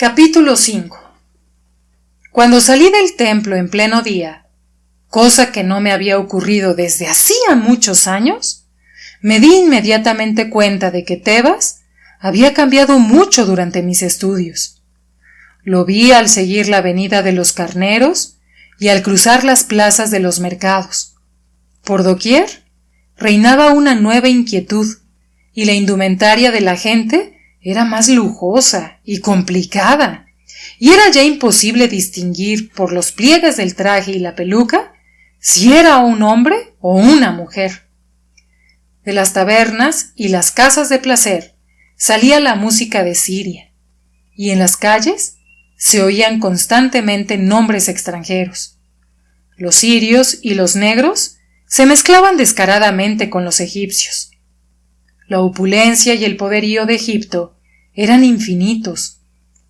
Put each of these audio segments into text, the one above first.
Capítulo 5. Cuando salí del templo en pleno día, cosa que no me había ocurrido desde hacía muchos años, me di inmediatamente cuenta de que Tebas había cambiado mucho durante mis estudios. Lo vi al seguir la avenida de los carneros y al cruzar las plazas de los mercados. Por doquier reinaba una nueva inquietud y la indumentaria de la gente era más lujosa y complicada, y era ya imposible distinguir por los pliegues del traje y la peluca si era un hombre o una mujer. De las tabernas y las casas de placer salía la música de Siria, y en las calles se oían constantemente nombres extranjeros. Los sirios y los negros se mezclaban descaradamente con los egipcios. La opulencia y el poderío de Egipto eran infinitos,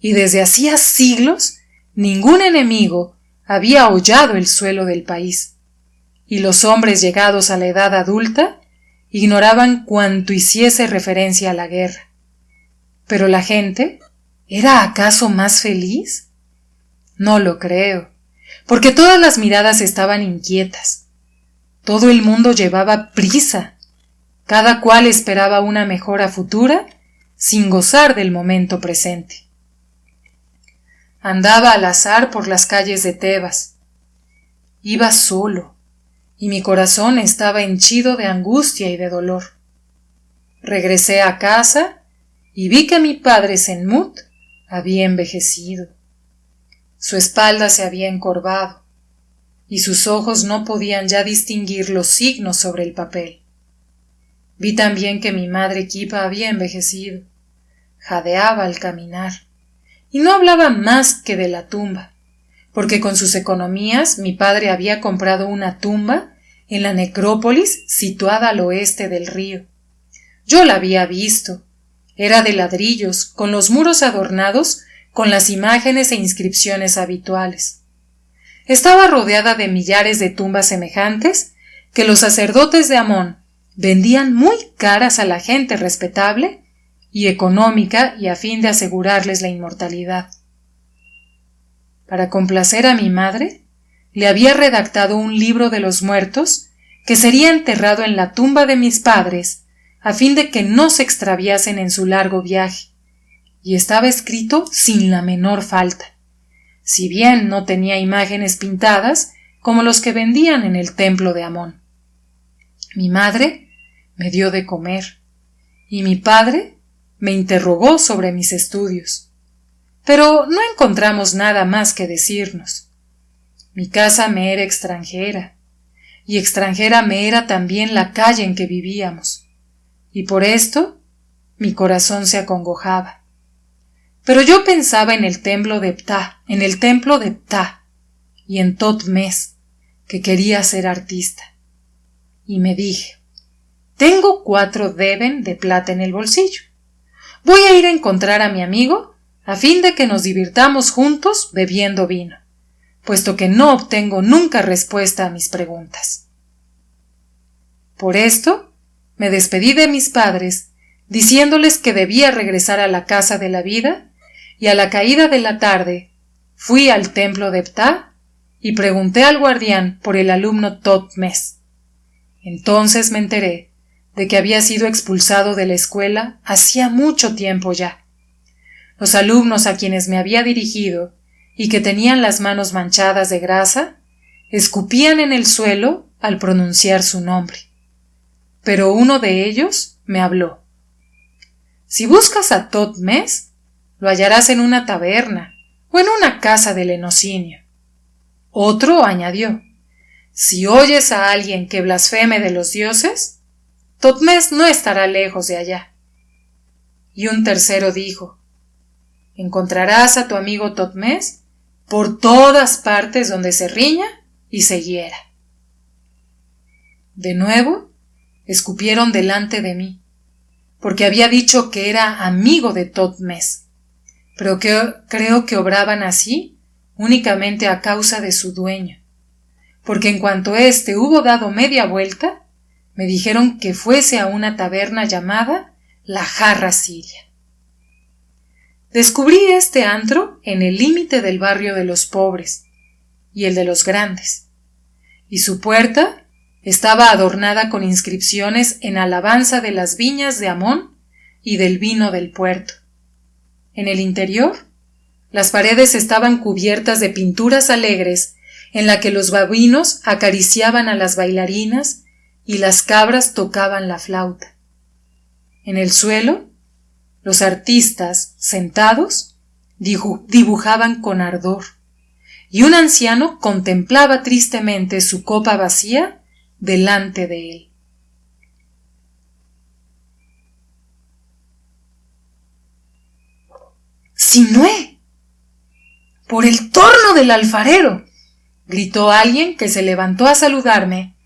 y desde hacía siglos ningún enemigo había hollado el suelo del país, y los hombres llegados a la edad adulta ignoraban cuanto hiciese referencia a la guerra. ¿Pero la gente era acaso más feliz? No lo creo, porque todas las miradas estaban inquietas. Todo el mundo llevaba prisa. Cada cual esperaba una mejora futura sin gozar del momento presente. Andaba al azar por las calles de Tebas. Iba solo, y mi corazón estaba henchido de angustia y de dolor. Regresé a casa y vi que mi padre Senmut había envejecido. Su espalda se había encorvado, y sus ojos no podían ya distinguir los signos sobre el papel. Vi también que mi madre Kipa había envejecido, jadeaba al caminar, y no hablaba más que de la tumba, porque con sus economías mi padre había comprado una tumba en la necrópolis situada al oeste del río. Yo la había visto. Era de ladrillos, con los muros adornados con las imágenes e inscripciones habituales. Estaba rodeada de millares de tumbas semejantes que los sacerdotes de Amón vendían muy caras a la gente respetable y económica y a fin de asegurarles la inmortalidad. Para complacer a mi madre, le había redactado un libro de los muertos que sería enterrado en la tumba de mis padres a fin de que no se extraviasen en su largo viaje, y estaba escrito sin la menor falta, si bien no tenía imágenes pintadas como los que vendían en el templo de Amón. Mi madre me dio de comer, y mi padre me interrogó sobre mis estudios, pero no encontramos nada más que decirnos. Mi casa me era extranjera, y extranjera me era también la calle en que vivíamos, y por esto mi corazón se acongojaba. Pero yo pensaba en el templo de Ptah, y en Thotmés, que quería ser artista, y me dije: tengo 4 deben de plata en el bolsillo. Voy a ir a encontrar a mi amigo a fin de que nos divirtamos juntos bebiendo vino, puesto que no obtengo nunca respuesta a mis preguntas. Por esto me despedí de mis padres, diciéndoles que debía regresar a la casa de la vida, y a la caída de la tarde fui al templo de Ptah y pregunté al guardián por el alumno Thotmés. Entonces me enteré de que había sido expulsado de la escuela hacía mucho tiempo ya. Los alumnos a quienes me había dirigido y que tenían las manos manchadas de grasa, escupían en el suelo al pronunciar su nombre. Pero uno de ellos me habló. Si buscas a Thotmés, lo hallarás en una taberna o en una casa de lenocinio. Otro añadió: si oyes a alguien que blasfeme de los dioses, Thotmés no estará lejos de allá. Y un tercero dijo: encontrarás a tu amigo Thotmés por todas partes donde se riña y se hiera. De nuevo, escupieron delante de mí, porque había dicho que era amigo de Thotmés, pero creo que obraban así únicamente a causa de su dueño, porque en cuanto éste hubo dado media vuelta, me dijeron que fuese a una taberna llamada La Jarra Siria. descubrí este antro en el límite del barrio de los pobres y el de los grandes, y su puerta estaba adornada con inscripciones en alabanza de las viñas de Amón y del vino del puerto. En el interior, las paredes estaban cubiertas de pinturas alegres en la que los babuinos acariciaban a las bailarinas y las cabras tocaban la flauta. En el suelo, los artistas, sentados, dibujaban con ardor, y un anciano contemplaba tristemente su copa vacía delante de él. ¡Sinué! ¡Por el torno del alfarero!, gritó alguien que se levantó a saludarme,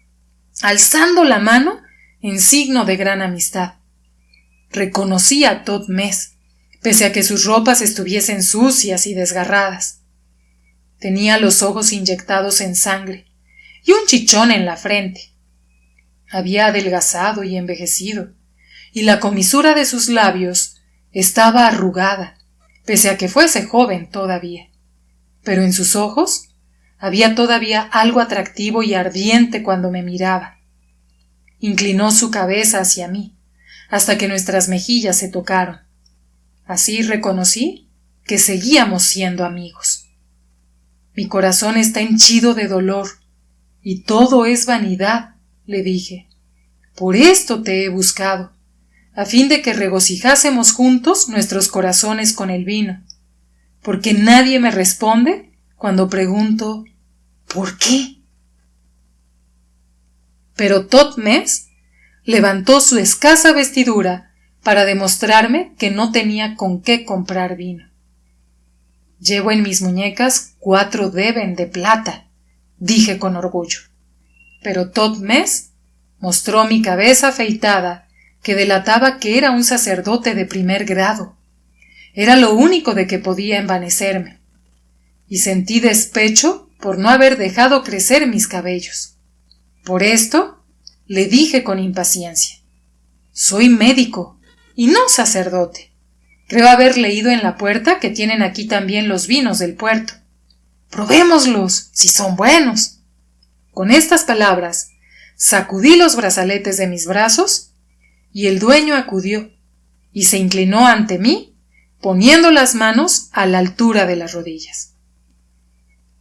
alzando la mano en signo de gran amistad. Reconocí a Thotmés, pese a que sus ropas estuviesen sucias y desgarradas. Tenía los ojos inyectados en sangre y un chichón en la frente. Había adelgazado y envejecido, y la comisura de sus labios estaba arrugada, pese a que fuese joven todavía. Pero en sus ojos había todavía algo atractivo y ardiente cuando me miraba. Inclinó su cabeza hacia mí, hasta que nuestras mejillas se tocaron. Así reconocí que seguíamos siendo amigos. Mi corazón está henchido de dolor, y todo es vanidad, le dije. Por esto te he buscado, a fin de que regocijásemos juntos nuestros corazones con el vino, porque nadie me responde cuando pregunto ¿por qué? Pero Thotmés levantó su escasa vestidura para demostrarme que no tenía con qué comprar vino. Llevo en mis muñecas 4 deben de plata, dije con orgullo. Pero Thotmés mostró mi cabeza afeitada, que delataba que era un sacerdote de primer grado. Era lo único de que podía envanecerme. Y sentí despecho por no haber dejado crecer mis cabellos. Por esto, le dije con impaciencia: soy médico y no sacerdote. Creo haber leído en la puerta que tienen aquí también los vinos del puerto. Probémoslos, si son buenos. Con estas palabras, sacudí los brazaletes de mis brazos y el dueño acudió y se inclinó ante mí, poniendo las manos a la altura de las rodillas.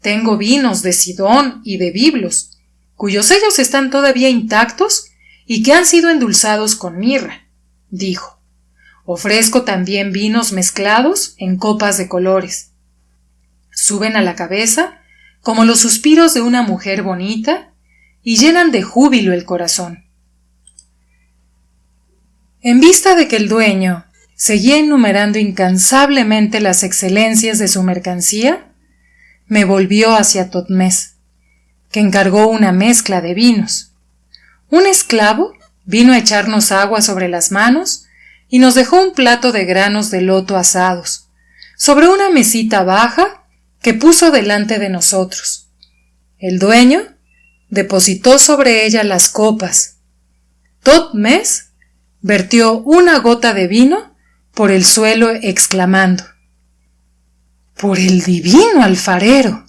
Tengo vinos de Sidón y de Biblos, cuyos sellos están todavía intactos y que han sido endulzados con mirra, dijo. Ofrezco también vinos mezclados en copas de colores. Suben a la cabeza como los suspiros de una mujer bonita y llenan de júbilo el corazón. En vista de que el dueño seguía enumerando incansablemente las excelencias de su mercancía, me volvió hacia Thotmés, que encargó una mezcla de vinos. Un esclavo vino a echarnos agua sobre las manos y nos dejó un plato de granos de loto asados, sobre una mesita baja que puso delante de nosotros. El dueño depositó sobre ella las copas. Thotmés vertió una gota de vino por el suelo exclamando: ¡por el divino alfarero!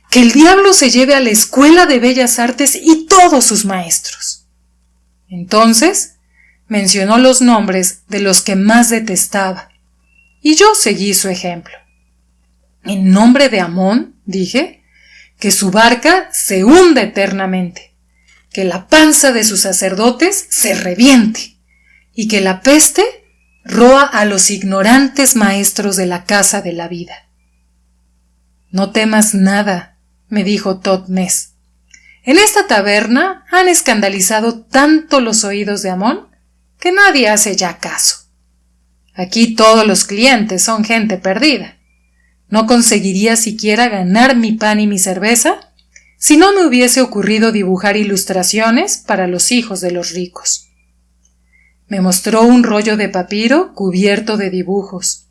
¡Que el diablo se lleve a la Escuela de Bellas Artes y todos sus maestros! Entonces mencionó los nombres de los que más detestaba, y yo seguí su ejemplo. En nombre de Amón, dije, que su barca se hunda eternamente, que la panza de sus sacerdotes se reviente, y que la peste roa a los ignorantes maestros de la casa de la vida. No temas nada, me dijo Thotmés. En esta taberna han escandalizado tanto los oídos de Amón que nadie hace ya caso. Aquí todos los clientes son gente perdida. No conseguiría siquiera ganar mi pan y mi cerveza si no me hubiese ocurrido dibujar ilustraciones para los hijos de los ricos. Me mostró un rollo de papiro cubierto de dibujos,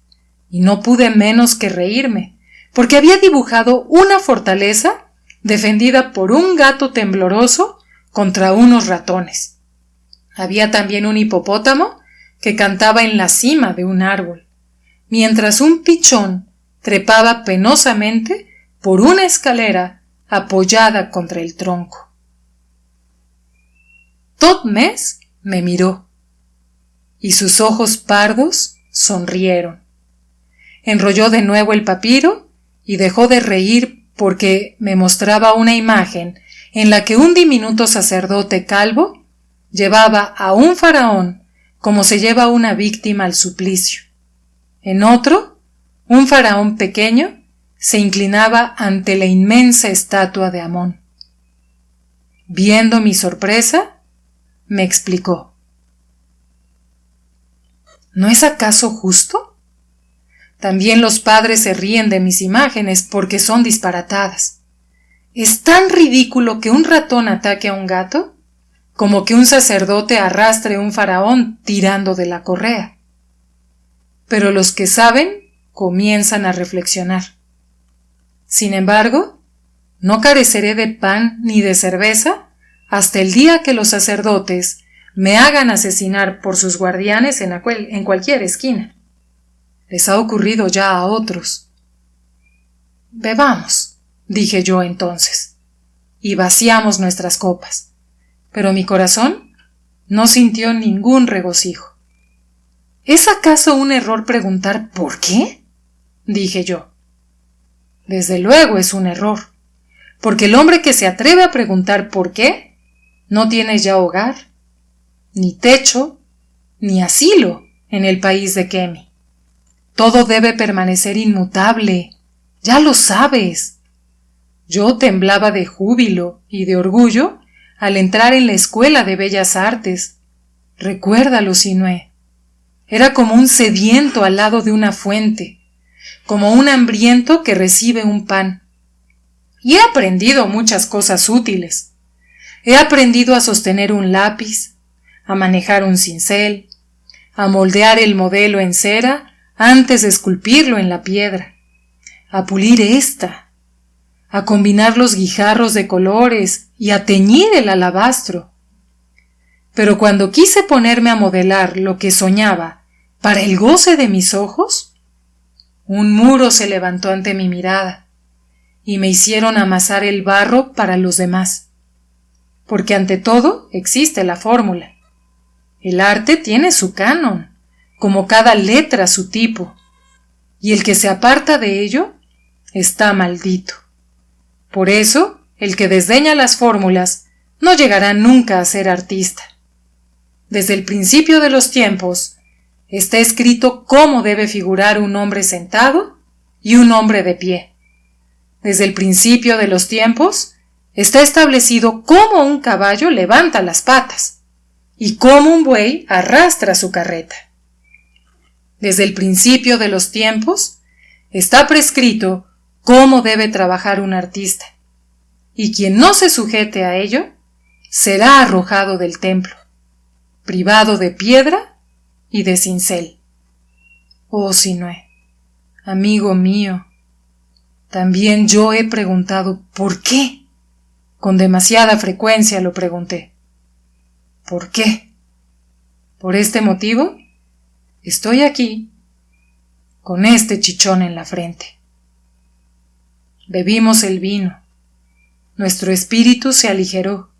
y no pude menos que reírme, porque había dibujado una fortaleza defendida por un gato tembloroso contra unos ratones. Había también un hipopótamo que cantaba en la cima de un árbol. mientras un pichón trepaba penosamente por una escalera apoyada contra el tronco. Thotmés me miró, y sus ojos pardos sonrieron. Enrolló de nuevo el papiro y dejó de reír porque me mostraba una imagen en la que un diminuto sacerdote calvo llevaba a un faraón como se lleva una víctima al suplicio. En otro, un faraón pequeño se inclinaba ante la inmensa estatua de Amón. Viendo mi sorpresa, me explicó: ¿no es acaso justo? También los padres se ríen de mis imágenes porque son disparatadas. ¿Es tan ridículo que un ratón ataque a un gato como que un sacerdote arrastre a un faraón tirando de la correa? Pero los que saben comienzan a reflexionar. Sin embargo, no careceré de pan ni de cerveza hasta el día que los sacerdotes me hagan asesinar por sus guardianes en cualquier esquina. Les ha ocurrido ya a otros. Bebamos, dije yo entonces, y vaciamos nuestras copas, pero mi corazón no sintió ningún regocijo. ¿Es acaso un error preguntar por qué? Dije yo. Desde luego es un error, porque el hombre que se atreve a preguntar por qué no tiene ya hogar, ni techo, ni asilo en el país de Kemi. Todo debe permanecer inmutable, ya lo sabes. Yo temblaba de júbilo y de orgullo al entrar en la Escuela de Bellas Artes. Recuérdalo, Sinué. Era como un sediento al lado de una fuente, como un hambriento que recibe un pan. Y he aprendido muchas cosas útiles. He aprendido a sostener un lápiz, a manejar un cincel, a moldear el modelo en cera antes de esculpirlo en la piedra, a pulir esta, a combinar los guijarros de colores y a teñir el alabastro. Pero cuando quise ponerme a modelar lo que soñaba para el goce de mis ojos, un muro se levantó ante mi mirada y me hicieron amasar el barro para los demás, porque ante todo existe la fórmula. El arte tiene su canon, como cada letra su tipo, y el que se aparta de ello está maldito. Por eso, el que desdeña las fórmulas no llegará nunca a ser artista. Desde el principio de los tiempos, está escrito cómo debe figurar un hombre sentado y un hombre de pie. Desde el principio de los tiempos, está establecido cómo un caballo levanta las patas y cómo un buey arrastra su carreta. Desde el principio de los tiempos, está prescrito cómo debe trabajar un artista, y quien no se sujete a ello, será arrojado del templo, privado de piedra y de cincel. Oh Sinué, amigo mío, también yo he preguntado ¿por qué? Con demasiada frecuencia lo pregunté. ¿Por qué? Por este motivo, estoy aquí, con este chichón en la frente. Bebimos el vino, nuestro espíritu se aligeró,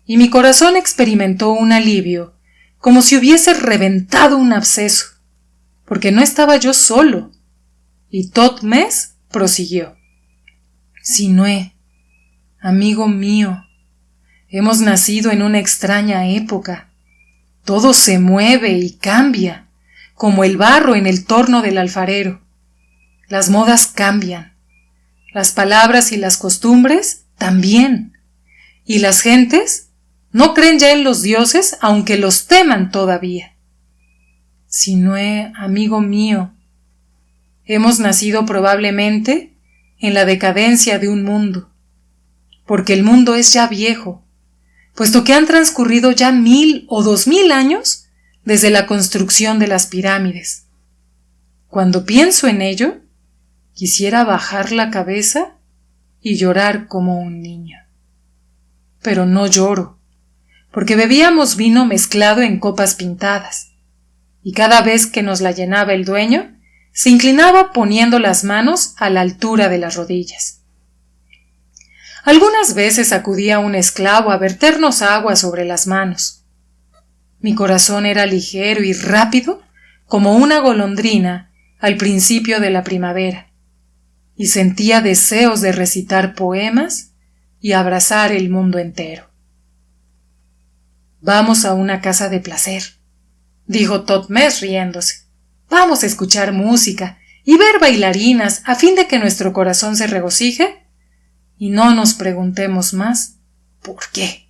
y mi corazón experimentó un alivio, como si hubiese reventado un absceso, porque no estaba yo solo, y Thotmés prosiguió. Sinué, amigo mío, hemos nacido en una extraña época. Todo se mueve y cambia, como el barro en el torno del alfarero. Las modas cambian, las palabras y las costumbres también, y las gentes no creen ya en los dioses aunque los teman todavía. Sinué, amigo mío, hemos nacido probablemente en la decadencia de un mundo, porque el mundo es ya viejo, puesto que han transcurrido ya 1000 o 2000 años desde la construcción de las pirámides. Cuando pienso en ello, quisiera bajar la cabeza y llorar como un niño. Pero no lloro, porque bebíamos vino mezclado en copas pintadas, y cada vez que nos la llenaba el dueño, se inclinaba poniendo las manos a la altura de las rodillas. Algunas veces acudía un esclavo a verternos agua sobre las manos. Mi corazón era ligero y rápido como una golondrina al principio de la primavera, y sentía deseos de recitar poemas y abrazar el mundo entero. «Vamos a una casa de placer», dijo Thotmés riéndose. «Vamos a escuchar música y ver bailarinas a fin de que nuestro corazón se regocije y no nos preguntemos más ¿por qué?».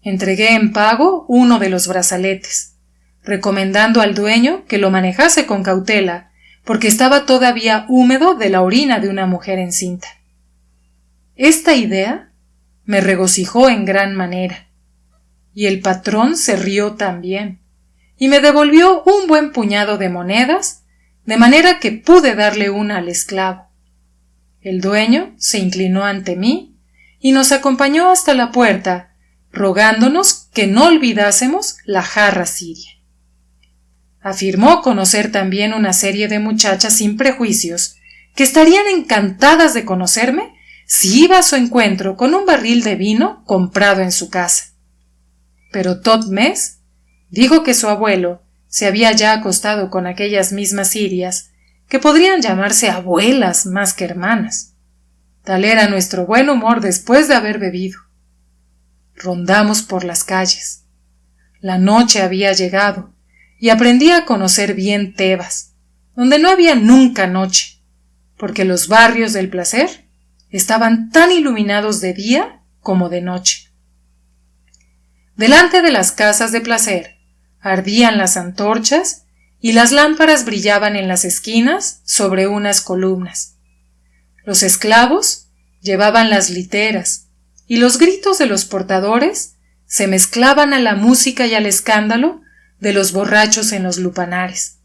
Entregué en pago uno de los brazaletes, recomendando al dueño que lo manejase con cautela, porque estaba todavía húmedo de la orina de una mujer encinta. Esta idea me regocijó en gran manera, y el patrón se rió también, y me devolvió un buen puñado de monedas, de manera que pude darle una al esclavo. El dueño se inclinó ante mí y nos acompañó hasta la puerta, rogándonos que no olvidásemos la jarra siria. Afirmó conocer también una serie de muchachas sin prejuicios que estarían encantadas de conocerme si iba a su encuentro con un barril de vino comprado en su casa. Pero Thotmés dijo que su abuelo se había ya acostado con aquellas mismas sirias, que podrían llamarse abuelas más que hermanas. Tal era nuestro buen humor después de haber bebido. Rondamos por las calles. La noche había llegado y aprendí a conocer bien Tebas, donde no había nunca noche, porque los barrios del placer estaban tan iluminados de día como de noche. Delante de las casas de placer ardían las antorchas y las lámparas brillaban en las esquinas sobre unas columnas. Los esclavos llevaban las literas y los gritos de los portadores se mezclaban a la música y al escándalo de los borrachos en los lupanares.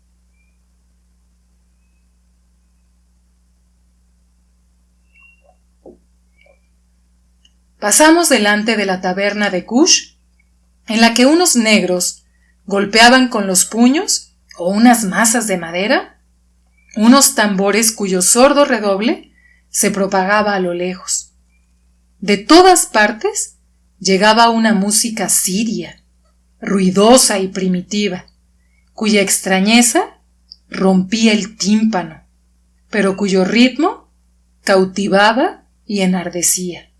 Pasamos delante de la taberna de Kush, en la que unos negros golpeaban con los puños o unas masas de madera unos tambores cuyo sordo redoble se propagaba a lo lejos. De todas partes llegaba una música siria, ruidosa y primitiva, cuya extrañeza rompía el tímpano, pero cuyo ritmo cautivaba y enardecía.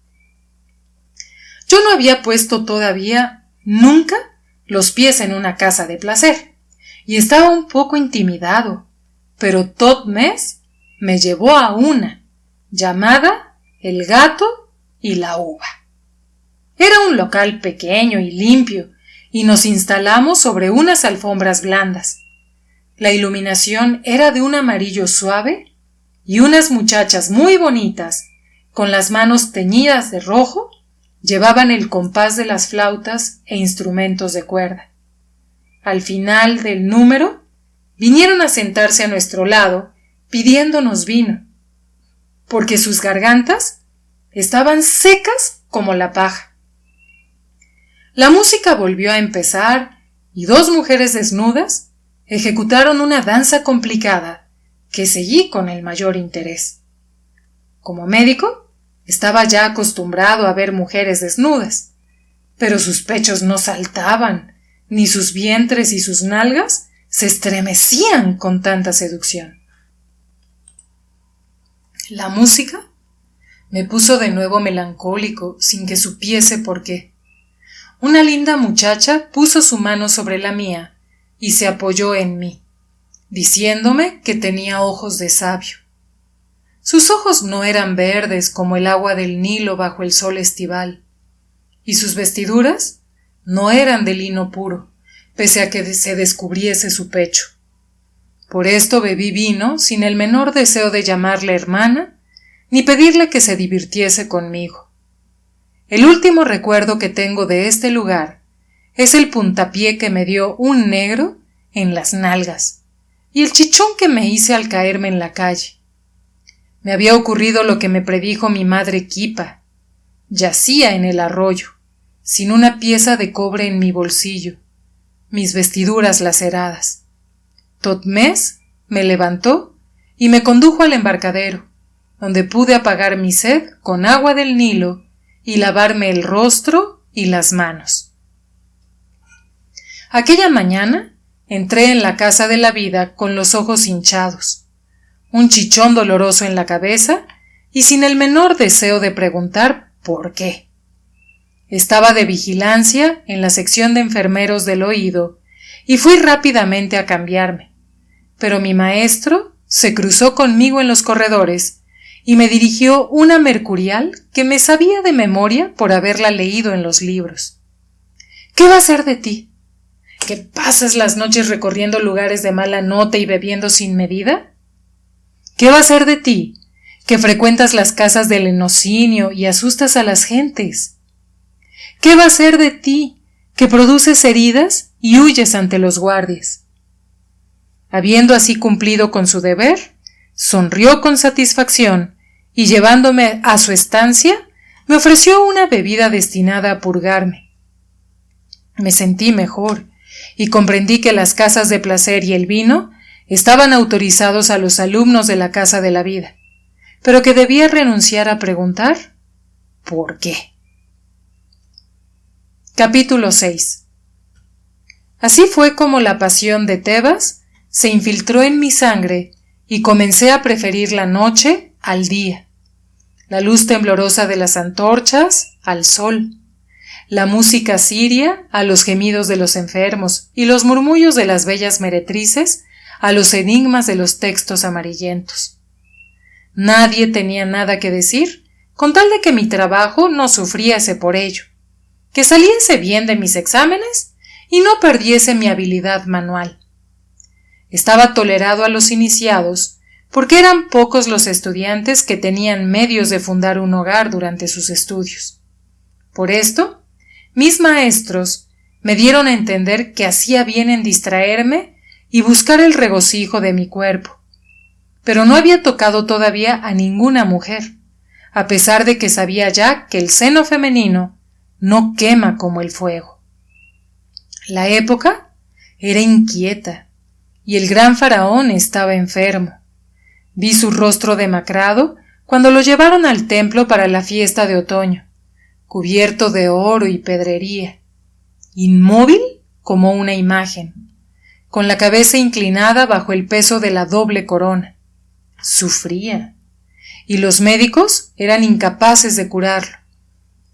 Yo no había puesto todavía nunca los pies en una casa de placer, y estaba un poco intimidado, pero Thotmés me llevó a una, llamada El Gato y la Uva. Era un local pequeño y limpio, y nos instalamos sobre unas alfombras blandas. La iluminación era de un amarillo suave, y unas muchachas muy bonitas, con las manos teñidas de rojo, llevaban el compás de las flautas e instrumentos de cuerda. Al final del número, vinieron a sentarse a nuestro lado, pidiéndonos vino, porque sus gargantas estaban secas como la paja. La música volvió a empezar y dos mujeres desnudas ejecutaron una danza complicada que seguí con el mayor interés. Como médico, estaba ya acostumbrado a ver mujeres desnudas, pero sus pechos no saltaban, ni sus vientres y sus nalgas se estremecían con tanta seducción. La música me puso de nuevo melancólico sin que supiese por qué. Una linda muchacha puso su mano sobre la mía y se apoyó en mí, diciéndome que tenía ojos de sabio. Sus ojos no eran verdes como el agua del Nilo bajo el sol estival, y sus vestiduras no eran de lino puro, pese a que se descubriese su pecho. Por esto bebí vino sin el menor deseo de llamarle hermana, ni pedirle que se divirtiese conmigo. El último recuerdo que tengo de este lugar es el puntapié que me dio un negro en las nalgas, y el chichón que me hice al caerme en la calle. Me había ocurrido lo que me predijo mi madre Kipa. Yacía en el arroyo, sin una pieza de cobre en mi bolsillo, mis vestiduras laceradas. Thotmés me levantó y me condujo al embarcadero, donde pude apagar mi sed con agua del Nilo y lavarme el rostro y las manos. Aquella mañana entré en la casa de la vida con los ojos hinchados, un chichón doloroso en la cabeza y sin el menor deseo de preguntar por qué. Estaba de vigilancia en la sección de enfermeros del oído y fui rápidamente a cambiarme, pero mi maestro se cruzó conmigo en los corredores y me dirigió una mercurial que me sabía de memoria por haberla leído en los libros. ¿Qué va a ser de ti? ¿Que pasas las noches recorriendo lugares de mala nota y bebiendo sin medida? ¿Qué va a ser de ti? ¿Que frecuentas las casas del lenocinio y asustas a las gentes? ¿Qué va a ser de ti? ¿Que produces heridas y huyes ante los guardias? Habiendo así cumplido con su deber, sonrió con satisfacción y llevándome a su estancia, me ofreció una bebida destinada a purgarme. Me sentí mejor y comprendí que las casas de placer y el vino estaban autorizados a los alumnos de la casa de la vida, pero que debía renunciar a preguntar ¿por qué? Capítulo 6. Así fue como la pasión de Tebas se infiltró en mi sangre y comencé a preferir la noche al día, la luz temblorosa de las antorchas al sol, la música siria a los gemidos de los enfermos y los murmullos de las bellas meretrices a los enigmas de los textos amarillentos. Nadie tenía nada que decir, con tal de que mi trabajo no sufriese por ello, que saliese bien de mis exámenes y no perdiese mi habilidad manual. Estaba tolerado a los iniciados, porque eran pocos los estudiantes que tenían medios de fundar un hogar durante sus estudios. Por esto, mis maestros me dieron a entender que hacía bien en distraerme y buscar el regocijo de mi cuerpo, pero no había tocado todavía a ninguna mujer, a pesar de que sabía ya que el seno femenino no quema como el fuego. La época era inquieta y el gran faraón estaba enfermo. Vi su rostro demacrado cuando lo llevaron al templo para la fiesta de otoño, cubierto de oro y pedrería, inmóvil como una imagen, con la cabeza inclinada bajo el peso de la doble corona. Sufría, y los médicos eran incapaces de curarlo,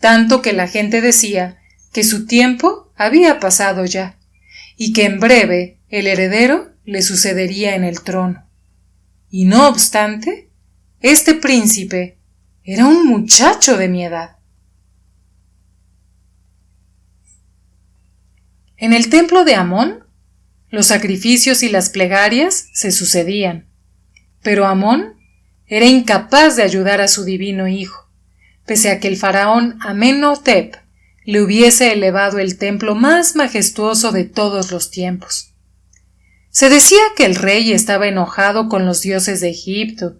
tanto que la gente decía que su tiempo había pasado ya, y que en breve el heredero le sucedería en el trono. Y no obstante, este príncipe era un muchacho de mi edad. En el templo de Amón, los sacrificios y las plegarias se sucedían, pero Amón era incapaz de ayudar a su divino hijo, pese a que el faraón Amenhotep le hubiese elevado el templo más majestuoso de todos los tiempos. Se decía que el rey estaba enojado con los dioses de Egipto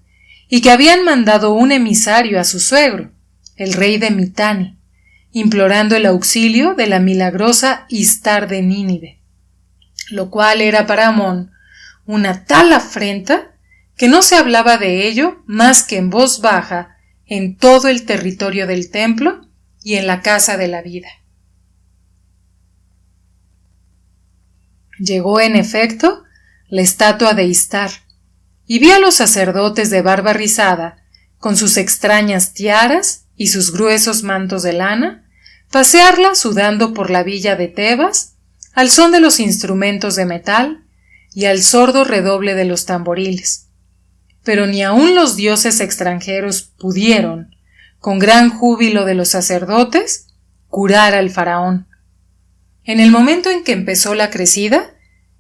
y que habían mandado un emisario a su suegro, el rey de Mitanni, implorando el auxilio de la milagrosa Istar de Nínive, lo cual era para Amón una tal afrenta que no se hablaba de ello más que en voz baja en todo el territorio del templo y en la casa de la vida. Llegó en efecto la estatua de Istar, y vi a los sacerdotes de barba rizada, con sus extrañas tiaras y sus gruesos mantos de lana, pasearla sudando por la villa de Tebas, al son de los instrumentos de metal y al sordo redoble de los tamboriles. Pero ni aun los dioses extranjeros pudieron, con gran júbilo de los sacerdotes, curar al faraón. En el momento en que empezó la crecida,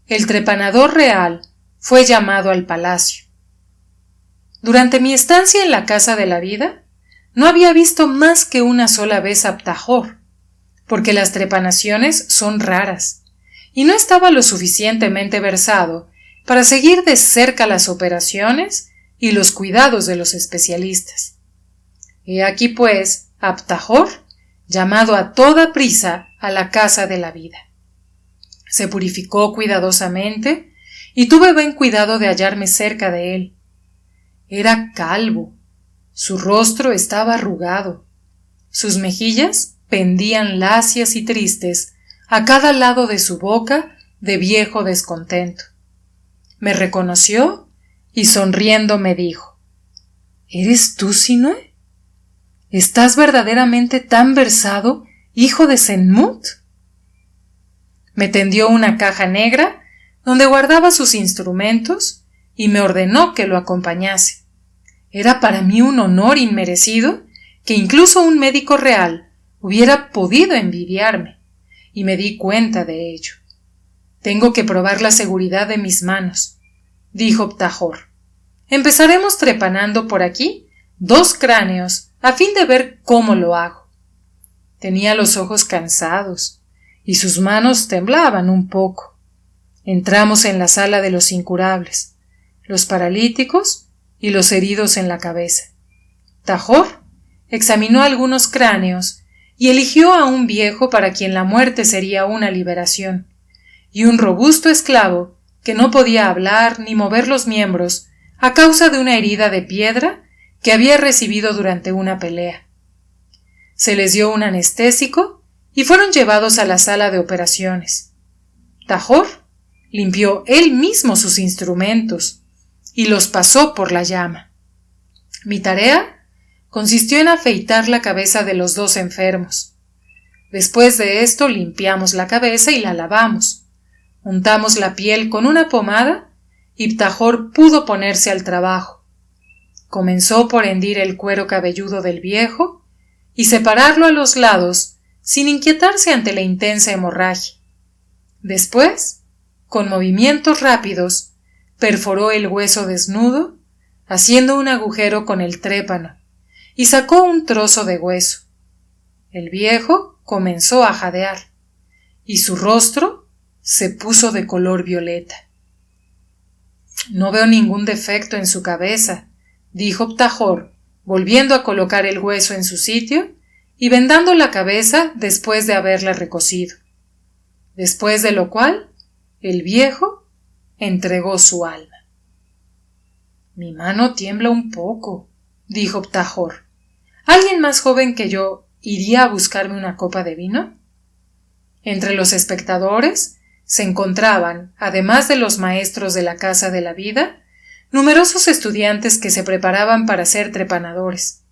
el trepanador real fue llamado al palacio. Durante mi estancia en la casa de la vida, no había visto más que una sola vez a Ptahor, porque las trepanaciones son raras, y no estaba lo suficientemente versado para seguir de cerca las operaciones y los cuidados de los especialistas. He aquí, pues, a Ptahor, llamado a toda prisa a la casa de la vida. Se purificó cuidadosamente y tuve buen cuidado de hallarme cerca de él. Era calvo, su rostro estaba arrugado, sus mejillas pendían lacias y tristes a cada lado de su boca de viejo descontento. Me reconoció y sonriendo me dijo: ¿Eres tú, Sinue? ¿Estás verdaderamente tan versado, hijo de Senmut? Me tendió una caja negra donde guardaba sus instrumentos y me ordenó que lo acompañase. Era para mí un honor inmerecido que incluso un médico real hubiera podido envidiarme, y me di cuenta de ello. Tengo que probar la seguridad de mis manos, dijo Ptajor. Empezaremos trepanando por aquí 2 cráneos a fin de ver cómo lo hago. Tenía los ojos cansados y sus manos temblaban un poco. Entramos en la sala de los incurables, los paralíticos y los heridos en la cabeza. Ptajor examinó algunos cráneos y eligió a un viejo para quien la muerte sería una liberación, y un robusto esclavo que no podía hablar ni mover los miembros a causa de una herida de piedra que había recibido durante una pelea. Se les dio un anestésico y fueron llevados a la sala de operaciones. Ptajor limpió él mismo sus instrumentos y los pasó por la llama. Mi tarea consistió en afeitar la cabeza de los 2 enfermos. Después de esto limpiamos la cabeza y la lavamos. Untamos la piel con una pomada y Ptajor pudo ponerse al trabajo. Comenzó por hendir el cuero cabelludo del viejo y separarlo a los lados sin inquietarse ante la intensa hemorragia. Después, con movimientos rápidos, perforó el hueso desnudo, haciendo un agujero con el trépano, y sacó un trozo de hueso. El viejo comenzó a jadear, y su rostro se puso de color violeta. No veo ningún defecto en su cabeza, dijo Ptajor, volviendo a colocar el hueso en su sitio y vendando la cabeza después de haberla recosido. Después de lo cual, el viejo entregó su alma. Mi mano tiembla un poco, dijo Ptajor. ¿Alguien más joven que yo iría a buscarme una copa de vino? Entre los espectadores se encontraban, además de los maestros de la Casa de la Vida, numerosos estudiantes que se preparaban para ser trepanadores.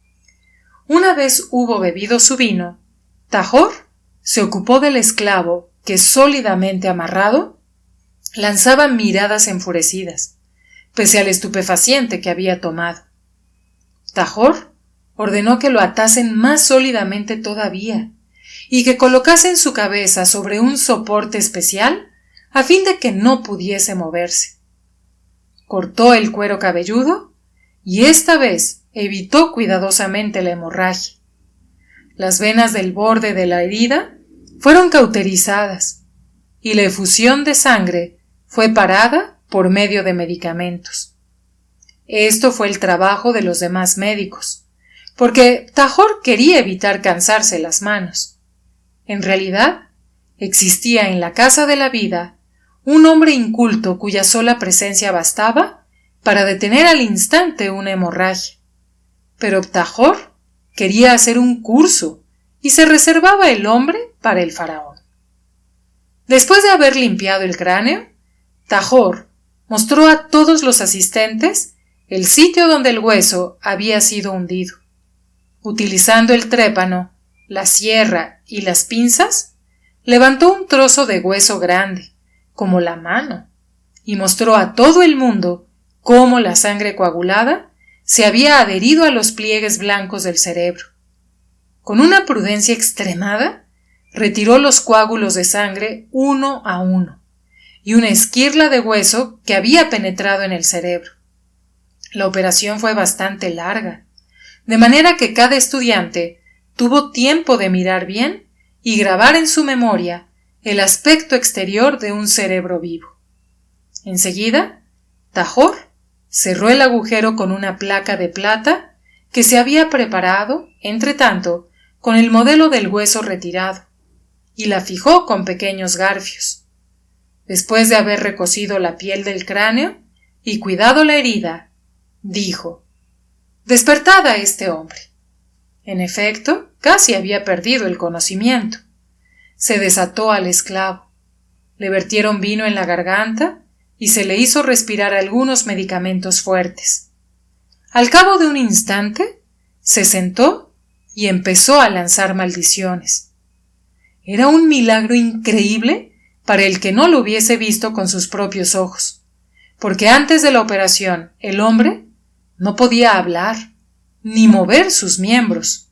Una vez hubo bebido su vino, Ptajor se ocupó del esclavo que, sólidamente amarrado, lanzaba miradas enfurecidas, pese al estupefaciente que había tomado. Ptajor ordenó que lo atasen más sólidamente todavía y que colocasen su cabeza sobre un soporte especial a fin de que no pudiese moverse. Cortó el cuero cabelludo y esta vez evitó cuidadosamente la hemorragia. Las venas del borde de la herida fueron cauterizadas y la efusión de sangre fue parada por medio de medicamentos. Esto fue el trabajo de los demás médicos, porque Ptajor quería evitar cansarse las manos. En realidad, existía en la Casa de la Vida un hombre inculto cuya sola presencia bastaba para detener al instante una hemorragia. Pero Ptajor quería hacer un curso y se reservaba el hombre para el faraón. Después de haber limpiado el cráneo, Ptajor mostró a todos los asistentes el sitio donde el hueso había sido hundido. Utilizando el trépano, la sierra y las pinzas, levantó un trozo de hueso grande, como la mano, y mostró a todo el mundo cómo la sangre coagulada se había adherido a los pliegues blancos del cerebro. Con una prudencia extremada, retiró los coágulos de sangre uno a uno, y una esquirla de hueso que había penetrado en el cerebro. La operación fue bastante larga, de manera que cada estudiante tuvo tiempo de mirar bien y grabar en su memoria el aspecto exterior de un cerebro vivo. Enseguida, Ptajor cerró el agujero con una placa de plata que se había preparado, entretanto, con el modelo del hueso retirado, y la fijó con pequeños garfios. Después de haber recosido la piel del cráneo y cuidado la herida, dijo: «Despertad a este hombre». En efecto, casi había perdido el conocimiento. Se desató al esclavo, le vertieron vino en la garganta y se le hizo respirar algunos medicamentos fuertes. Al cabo de un instante, se sentó y empezó a lanzar maldiciones. Era un milagro increíble para el que no lo hubiese visto con sus propios ojos, porque antes de la operación el hombre no podía hablar ni mover sus miembros.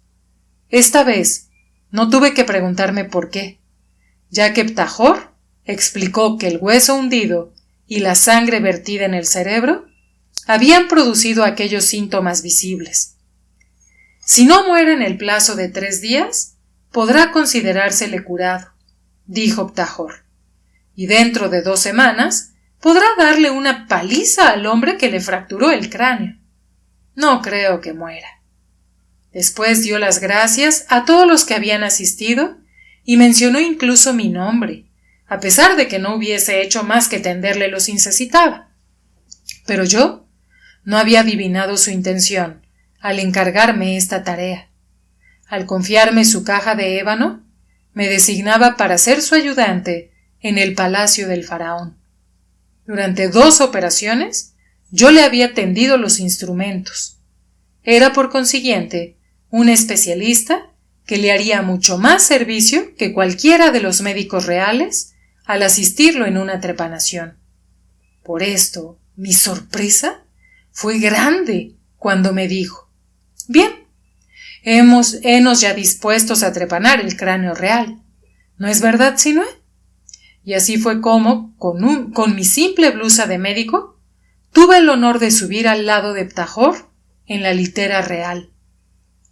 Esta vez no tuve que preguntarme por qué, ya que Ptajor explicó que el hueso hundido y la sangre vertida en el cerebro habían producido aquellos síntomas visibles. Si no muere en el plazo de 3 días, podrá considerársele curado, dijo Ptajor, y dentro de 2 semanas podrá darle una paliza al hombre que le fracturó el cráneo. No creo que muera. Después dio las gracias a todos los que habían asistido y mencionó incluso mi nombre, a pesar de que no hubiese hecho más que tenderle lo si necesitaba. Pero yo no había adivinado su intención al encargarme esta tarea. Al confiarme su caja de ébano, me designaba para ser su ayudante en el palacio del faraón. Durante 2 operaciones, yo le había tendido los instrumentos. Era, por consiguiente, un especialista que le haría mucho más servicio que cualquiera de los médicos reales al asistirlo en una trepanación. Por esto, mi sorpresa fue grande cuando me dijo: «Bien, henos ya dispuestos a trepanar el cráneo real. ¿No es verdad, Sinue?». Y así fue como, con mi simple blusa de médico, tuve el honor de subir al lado de Ptajor en la litera real.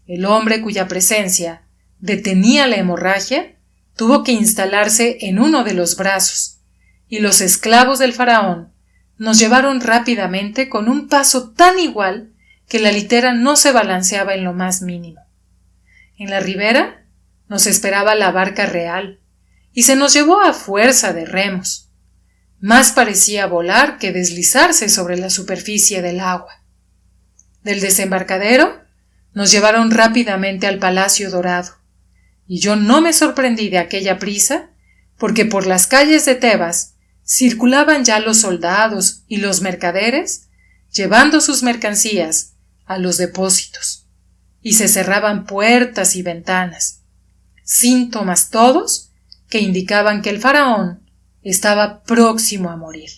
El hombre cuya presencia detenía la hemorragia tuvo que instalarse en uno de los brazos, y los esclavos del faraón nos llevaron rápidamente con un paso tan igual que la litera no se balanceaba en lo más mínimo. En la ribera nos esperaba la barca real, y se nos llevó a fuerza de remos. Más parecía volar que deslizarse sobre la superficie del agua. Del desembarcadero nos llevaron rápidamente al Palacio Dorado, y yo no me sorprendí de aquella prisa, porque por las calles de Tebas circulaban ya los soldados y los mercaderes llevando sus mercancías a los depósitos, y se cerraban puertas y ventanas, síntomas todos que indicaban que el faraón estaba próximo a morir.